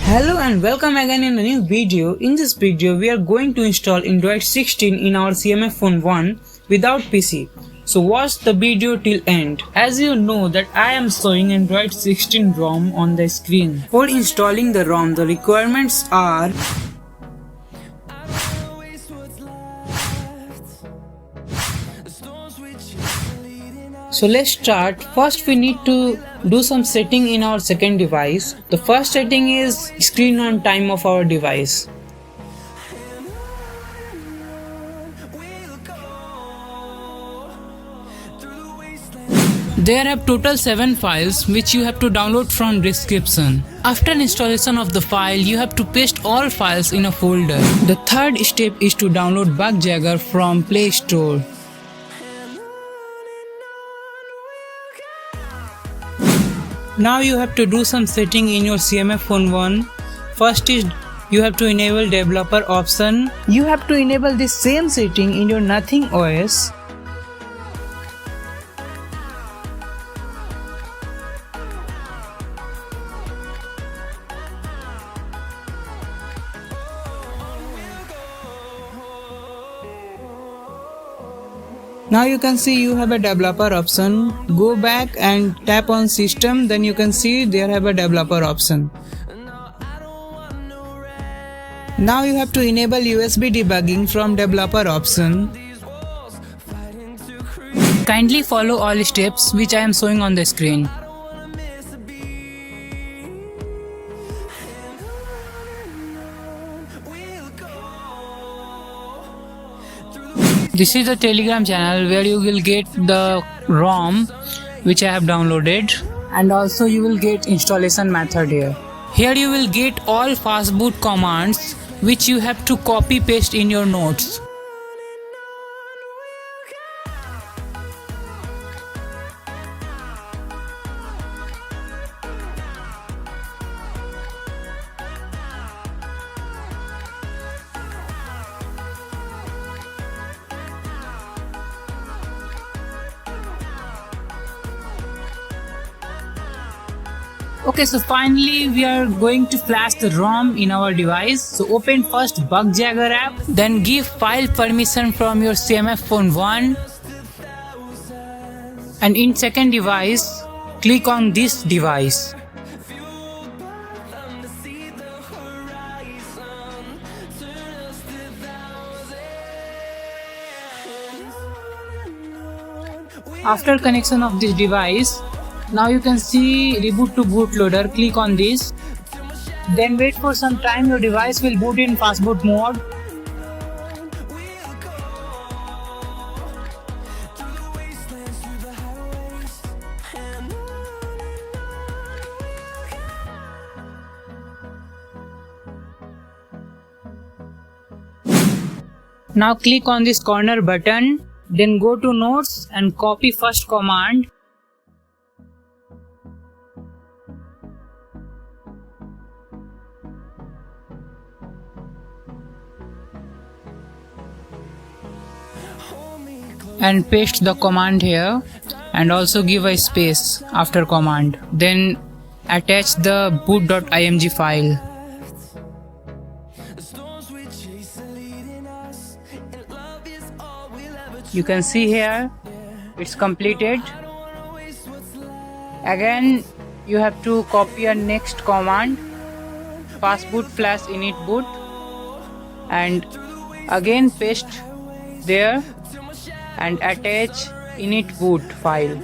Hello and welcome again in a new video. In this video we are going to install Android 16 in our CMF Phone 1 without PC. So watch the video till end. As you know that I am showing Android 16 ROM on the screen. For installing the ROM, the requirements are So let's start. First we need to do some setting in our second device. The first setting is screen on time of our device. There are total 7 files which you have to download from description. After installation of the file, you have to paste all files in a folder. The third step is to download Bugjagger from Play Store. Now you have to do some setting in your CMF Phone 1. First is you have to enable developer option. You have to enable this same setting in your Nothing OS. Now you can see you have a developer option. Go back and tap on system, then you can see there have a developer option. Now you have to enable USB debugging from developer option. Kindly follow all steps which I am showing on the screen. This is the Telegram channel where you will get the ROM which I have downloaded, and also you will get installation method here. Here you will get all fastboot commands which you have to copy paste in your notes. Okay, so finally we are going to flash the ROM in our device. So open first Bugjagger app, then give file permission from your CMF Phone 1, and in second device click on this device. After connection of this device, now you can see reboot to bootloader. Click on this. Then wait for some time, your device will boot in fastboot mode. Now click on this corner button. Then go to notes and copy first command. And paste the command here, and also give a space after command. Then attach the boot.img file. You can see here it's completed. Again you have to copy a next command, fastboot flash init boot, and again paste there and attach init boot file.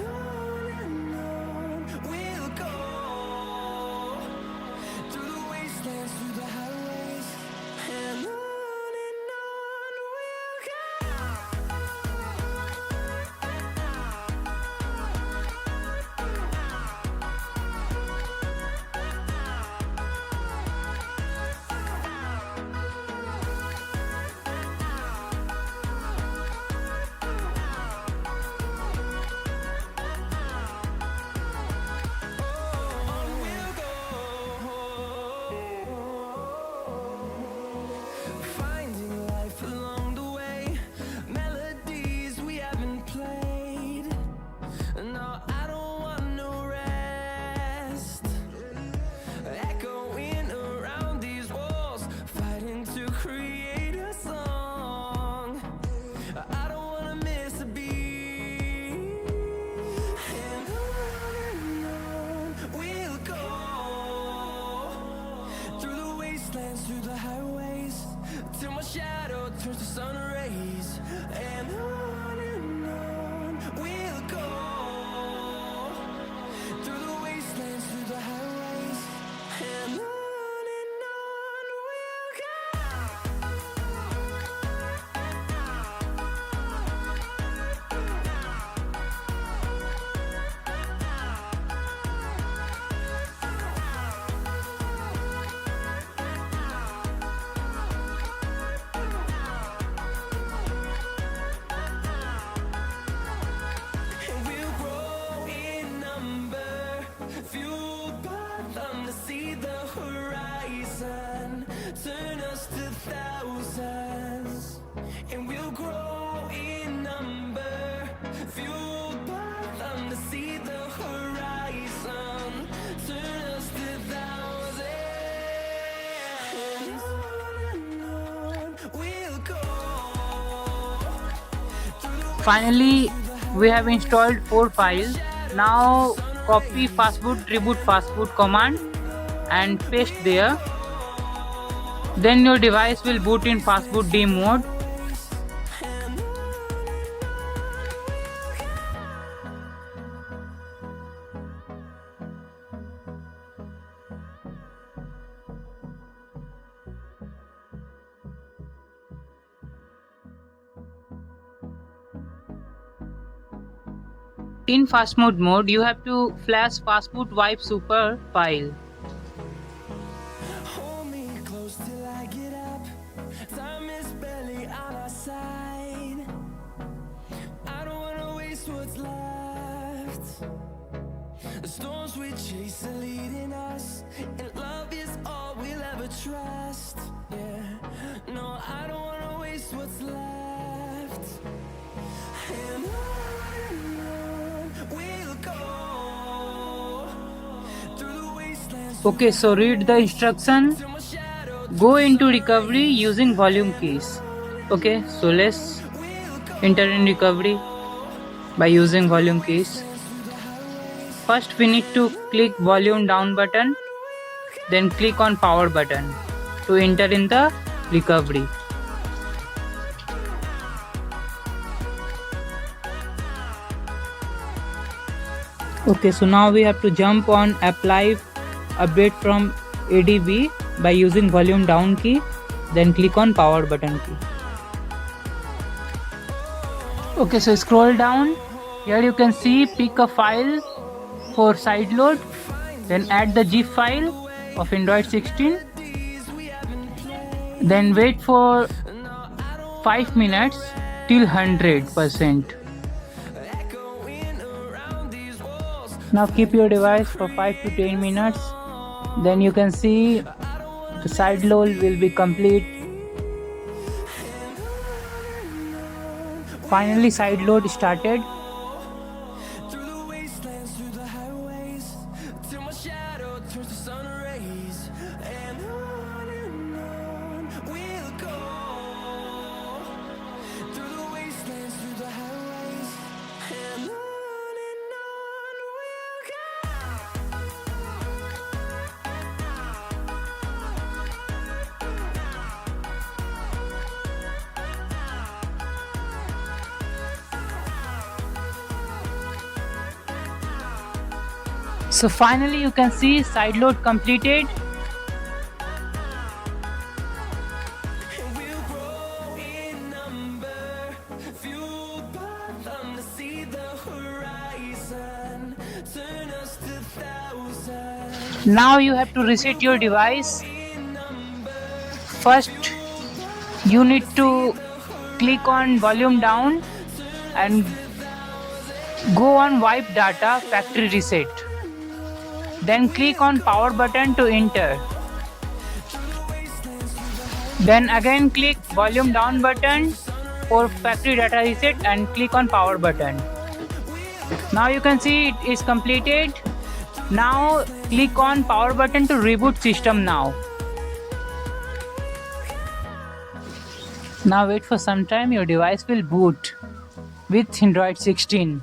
turns to sun rays, and on we'll go through the wastelands, through the highways, and on we'll go. And we'll grow in number, fueled by them to see the horizon, turn us to thousands. And we'll grow in number, fueled by them to see the horizon, turn us to thousands. And on we'll go. Finally, we have installed 4 files. Now copy fastboot reboot fastboot command and paste there. Then your device will boot in fastboot D mode. In fast mode, you have to flash fastboot wipe super file. Hold me close till I get up. Time is barely on our side. I don't wanna waste what's left. The storms we chase are leading us, and love is all we'll ever trust. Yeah, no, I don't wanna waste what's left. And on we'll go through the wastelands. Okay, so read the instruction. Till my shadow Go into recovery using volume keys. Okay, so let's enter in recovery by using volume keys. First we need to click volume down button, then click on power button to enter in the recovery. Okay, so now we have to jump on apply update from ADB by using volume down key, then click on power button key. Okay, so scroll down. Here you can see pick a file for side load, then add the zip file of Android 16, then wait for 5 minutes till 100%. Now keep your device for 5 to 10 minutes, then you can see the side load will be complete. Finally side load started. through the wastelands, through the highways, till my shadow turns to sun rays, and on we'll go through the wastelands, through the highways, and on we'll go. So finally you can see side load completed. And we'll grow in number, fueled by them to see the horizon, turn us to thousands. Now you have to reset your device. In number, First you need to click on volume down and go on wipe data factory reset. Then click on power button to enter. Then again click volume down button for factory data reset and click on power button. Now you can see it is completed. Now click on power button to reboot system now. Now wait for some time, your device will boot with Android 16.